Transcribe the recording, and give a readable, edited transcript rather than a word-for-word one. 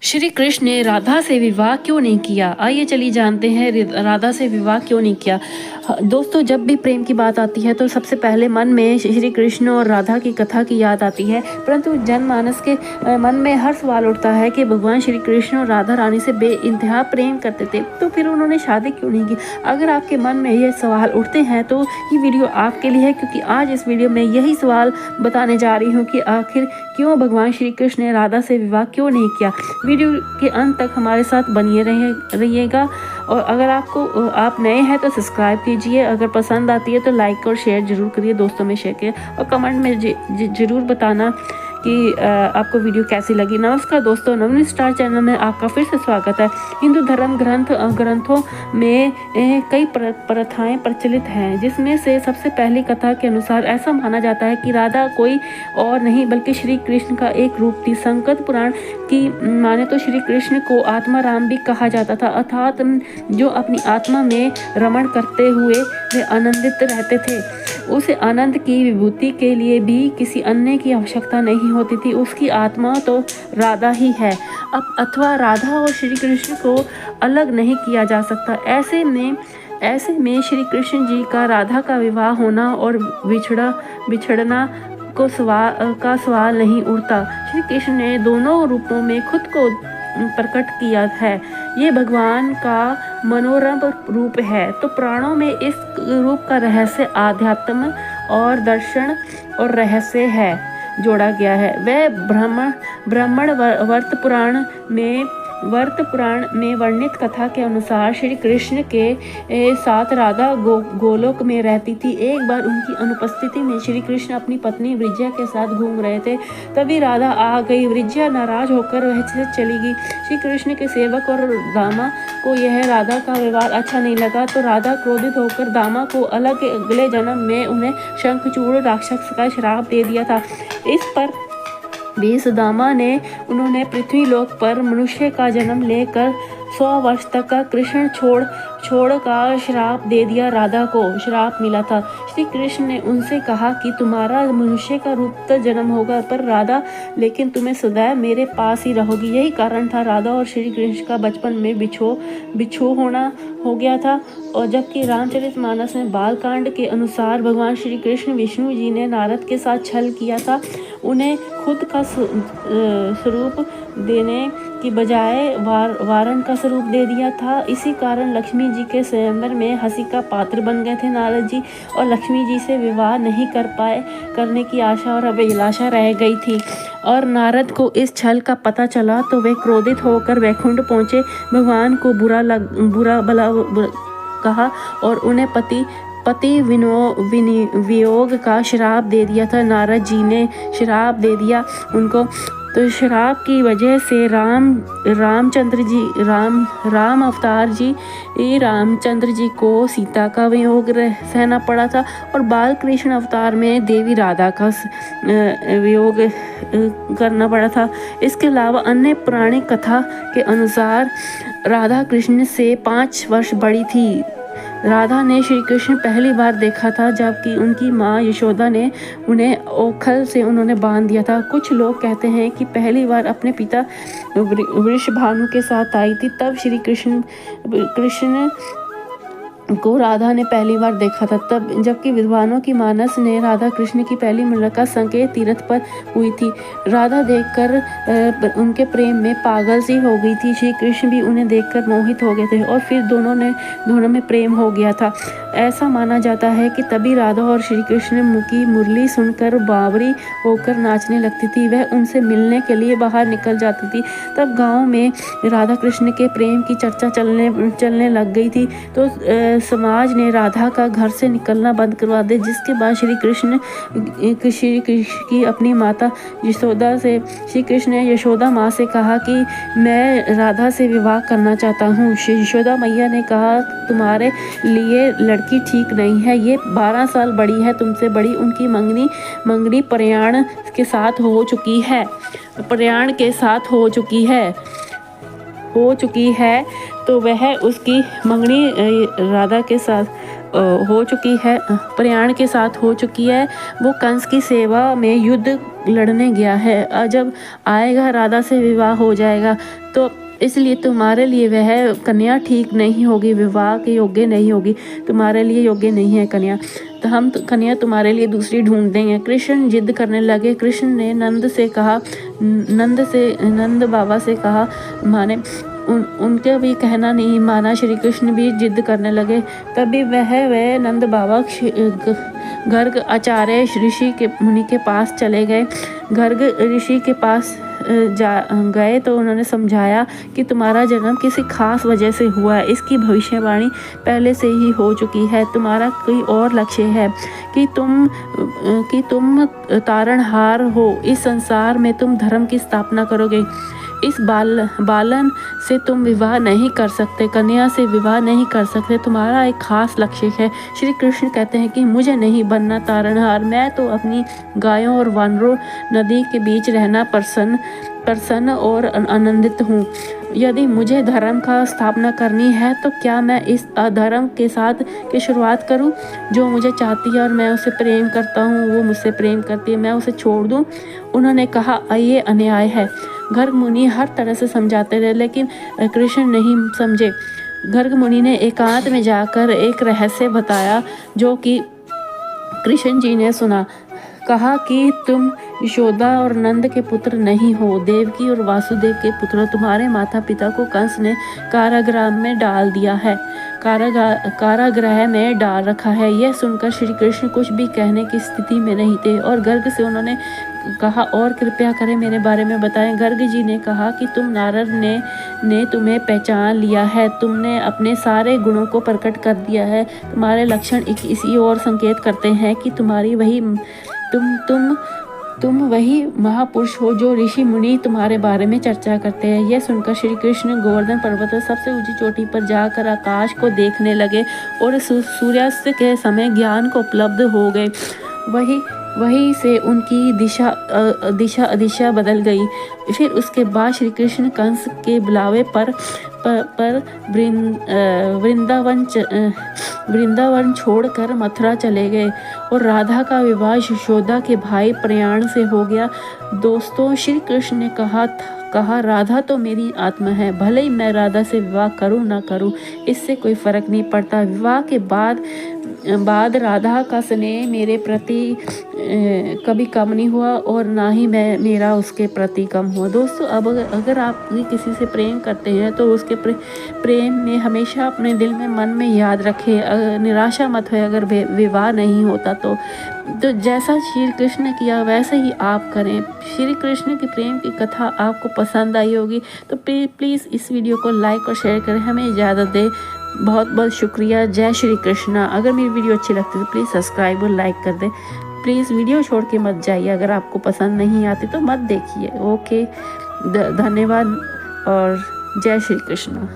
श्री कृष्ण ने राधा से विवाह क्यों नहीं किया? आइए चलिए जानते हैं राधा से विवाह क्यों नहीं किया। दोस्तों, जब भी प्रेम की बात आती है तो सबसे पहले मन में श्री कृष्ण और राधा की कथा की याद आती है, परंतु जनमानस के मन में हर सवाल उठता है कि भगवान श्री कृष्ण और राधा रानी से बेइंतहा प्रेम करते थे, तो फिर उन्होंने शादी क्यों नहीं की? अगर आपके मन में ये सवाल उठते हैं तो ये वीडियो आपके लिए है, क्योंकि आज इस वीडियो में यही सवाल बताने जा रही हूँ कि आखिर क्यों भगवान श्री कृष्ण ने राधा से विवाह क्यों नहीं किया। वीडियो के अंत तक हमारे साथ बनिए रहिएगा, और अगर आप नए हैं तो सब्सक्राइब कीजिए। अगर पसंद आती है तो लाइक और शेयर जरूर करिए, दोस्तों में शेयर करिए, और कमेंट में जरूर बताना कि आपको वीडियो कैसी लगी। नमस्कार दोस्तों, नवनीत स्टार चैनल में आपका फिर से स्वागत है। हिंदू धर्म ग्रंथों में कई प्रथाएं प्रचलित हैं, जिसमें से सबसे पहली कथा के अनुसार ऐसा माना जाता है कि राधा कोई और नहीं बल्कि श्री कृष्ण का एक रूप थी। संकट पुराण की माने तो श्री कृष्ण को आत्मा राम भी कहा जाता था, अर्थात जो अपनी आत्मा में रमण करते हुए वे आनंदित रहते थे। उस आनंद की विभूति के लिए भी किसी अन्य की आवश्यकता नहीं होती थी, उसकी आत्मा तो राधा ही है। अब अथवा राधा और श्री कृष्ण को अलग नहीं किया जा सकता। ऐसे में श्री कृष्ण जी का राधा का विवाह होना और बिछड़ना का सवाल नहीं उठता। श्री कृष्ण ने दोनों रूपों में खुद को प्रकट किया है। ये भगवान का मनोरम रूप है, तो पुराणों में इस रूप का रहस्य आध्यात्म और दर्शन और रहस्य है जोड़ा गया है। वह ब्राह्मण वर्त पुराण में वर्णित कथा के अनुसार श्री कृष्ण के साथ राधा गोलोक में रहती थी। एक बार उनकी अनुपस्थिति में श्री कृष्ण अपनी पत्नी वृज्या के साथ घूम रहे थे, तभी राधा आ गई। वृज्या नाराज होकर वह से चली गई। श्री कृष्ण के सेवक और दामा को यह राधा का व्यवहार अच्छा नहीं लगा, तो राधा क्रोधित होकर दामा को अगले जन्म में उन्हें शंखचूड़ राक्षस का श्राप दे दिया था। इस पर भी सुदामा ने उन्होंने पृथ्वी लोक पर मनुष्य का जन्म लेकर 100 वर्ष तक का कृष्ण छोड़ का श्राप दे दिया। राधा को श्राप मिला था। श्री कृष्ण ने उनसे कहा कि तुम्हारा मनुष्य का रूप तो जन्म होगा, पर राधा लेकिन तुम्हें सदैव मेरे पास ही रहोगी। यही कारण था राधा और श्री कृष्ण का बचपन में बिछो होना हो गया था। और जबकि रामचरितमानस में बालकांड के अनुसार भगवान श्री कृष्ण विष्णु जी ने नारद के साथ छल किया था, उन्हें खुद का स्वरूप देने की बजाय वारण का स्वरूप दे दिया था। इसी कारण लक्ष्मी जी के स्वयंवर में हंसी का पात्र बन गए थे नारद जी, और लक्ष्मी जी से विवाह नहीं करने की आशा और अभिलाषा रह गई थी। और नारद को इस छल का पता चला तो वे क्रोधित होकर वैकुंठ पहुंचे। भगवान को बुरा भला कहा और उन्हें पति वियोग का श्राप दे दिया था। नारद जी ने श्राप दे दिया उनको, तो श्राप की वजह से रामचंद्र जी को सीता का वियोग सहना पड़ा था, और बाल कृष्ण अवतार में देवी राधा का वियोग करना पड़ा था। इसके अलावा अन्य पौराणिक कथा के अनुसार राधा कृष्ण से 5 वर्ष बड़ी थी। राधा ने श्री कृष्ण पहली बार देखा था जबकि उनकी माँ यशोदा ने उन्हें ओखल से उन्होंने बांध दिया था। कुछ लोग कहते हैं कि पहली बार अपने पिता वृषभानु के साथ आई थी, तब श्री कृष्ण को राधा ने पहली बार देखा था, तब जबकि विद्वानों की मानस ने राधा कृष्ण की पहली मुलाकात संकेत तीर्थ पर हुई थी। राधा देखकर उनके प्रेम में पागल सी हो गई थी। श्री कृष्ण भी उन्हें देखकर मोहित हो गए थे और फिर दोनों में प्रेम हो गया था। ऐसा माना जाता है कि तभी राधा और श्री कृष्ण की मुरली सुनकर बावरी होकर नाचने लगती थी। वह उनसे मिलने के लिए बाहर निकल जाती थी। तब गाँव में राधा कृष्ण के प्रेम की चर्चा चलने लग गई थी, तो समाज ने राधा का घर से निकलना बंद करवा दिया। जिसके बाद श्री कृष्ण की अपनी माता यशोदा से श्री कृष्ण ने यशोदा माँ से कहा कि मैं राधा से विवाह करना चाहता हूँ। यशोदा मैया ने कहा तुम्हारे लिए लड़की ठीक नहीं है, ये 12 साल बड़ी है, तुमसे बड़ी। उनकी मंगनी प्रयाण के साथ हो चुकी है, तो वह उसकी मंगनी राधा के साथ हो चुकी है, प्रयाण के साथ हो चुकी है। वो कंस की सेवा में युद्ध लड़ने गया है। जब आएगा राधा से विवाह हो जाएगा, तो इसलिए तुम्हारे लिए वह कन्या ठीक नहीं होगी, विवाह के योग्य नहीं होगी, तुम्हारे लिए योग्य नहीं है कन्या। तो हम कन्या तुम्हारे लिए दूसरी ढूंढ देंगे। कृष्ण जिद करने लगे। कृष्ण ने नंद बाबा से कहा, माने उनका भी कहना नहीं माना। श्री कृष्ण भी जिद करने लगे। तभी वह नंद बाबा गर्ग आचार्य ऋषि के मुनि के पास चले गए। गर्ग ऋषि के पास गए तो उन्होंने समझाया कि तुम्हारा जन्म किसी खास वजह से हुआ है, इसकी भविष्यवाणी पहले से ही हो चुकी है। तुम्हारा कोई और लक्ष्य है कि तुम तारणहार हो, इस संसार में तुम धर्म की स्थापना करोगे। इस बालन से तुम विवाह नहीं कर सकते, कन्या से विवाह नहीं कर सकते, तुम्हारा एक खास लक्ष्य है। श्री कृष्ण कहते हैं कि मुझे नहीं बनना तारणहार, मैं तो अपनी गायों और वानरों नदी के बीच रहना प्रसन्न और आनंदित हूँ। यदि मुझे धर्म का स्थापना करनी है तो क्या मैं इस अधर्म के साथ की शुरुआत करूं? जो मुझे चाहती है और मैं उसे प्रेम करता हूं, वो मुझसे प्रेम करती है, मैं उसे छोड़ दूं? उन्होंने कहा, ये अन्याय है। गर्ग मुनि हर तरह से समझाते रहे, लेकिन कृष्ण नहीं समझे। गर्ग मुनि ने एकांत में जाकर एक रहस्य बताया, जो कि कृष्ण जी ने सुना। कहा कि तुम यशोदा और नंद के पुत्र नहीं हो, देवकी और वासुदेव के पुत्र हो। तुम्हारे माता पिता को कंस ने कारागृह में डाल दिया है, कारागृह में डाल रखा है। यह सुनकर श्री कृष्ण कुछ भी कहने की स्थिति में नहीं थे और गर्ग से उन्होंने कहा, और कृपया करें मेरे बारे में बताएं। गर्ग जी ने कहा कि तुम नारद ने तुम्हें पहचान लिया है, तुमने अपने सारे गुणों को प्रकट कर दिया है। तुम्हारे लक्षण इसी ओर संकेत करते हैं कि तुम वही महापुरुष हो जो ऋषि मुनि तुम्हारे बारे में चर्चा करते हैं। यह सुनकर श्री कृष्ण गोवर्धन पर्वत पर सबसे ऊंची चोटी पर जाकर आकाश को देखने लगे और सूर्यास्त के समय ज्ञान को उपलब्ध हो गए। वही से उनकी दिशा बदल गई। फिर उसके बाद श्री कृष्ण कंस के बुलावे पर वृंदावन छोड़कर मथुरा चले गए और राधा का विवाह यशोदा के भाई प्रयाण से हो गया। दोस्तों, श्री कृष्ण ने कहा राधा तो मेरी आत्मा है, भले ही मैं राधा से विवाह करूं ना करूं, इससे कोई फर्क नहीं पड़ता। विवाह के बाद राधा का स्नेह मेरे प्रति कभी कम नहीं हुआ और ना ही मेरा उसके प्रति कम हुआ। दोस्तों, अब अगर आप किसी से प्रेम करते हैं तो उसके प्रेम में हमेशा अपने दिल में मन में याद रखें, निराशा मत हो अगर विवाह नहीं होता तो जैसा श्री कृष्ण ने किया वैसे ही आप करें। श्री कृष्ण की प्रेम की कथा आपको पसंद आई होगी तो प्लीज़ इस वीडियो को लाइक और शेयर करें। हमें इजाज़त दें। बहुत बहुत शुक्रिया। जय श्री कृष्णा। अगर मेरी वीडियो अच्छी लगती है तो प्लीज़ सब्सक्राइब और लाइक कर दें। प्लीज़ वीडियो छोड़ के मत जाइए, अगर आपको पसंद नहीं आती तो मत देखिए। ओके, धन्यवाद और जय श्री कृष्ण।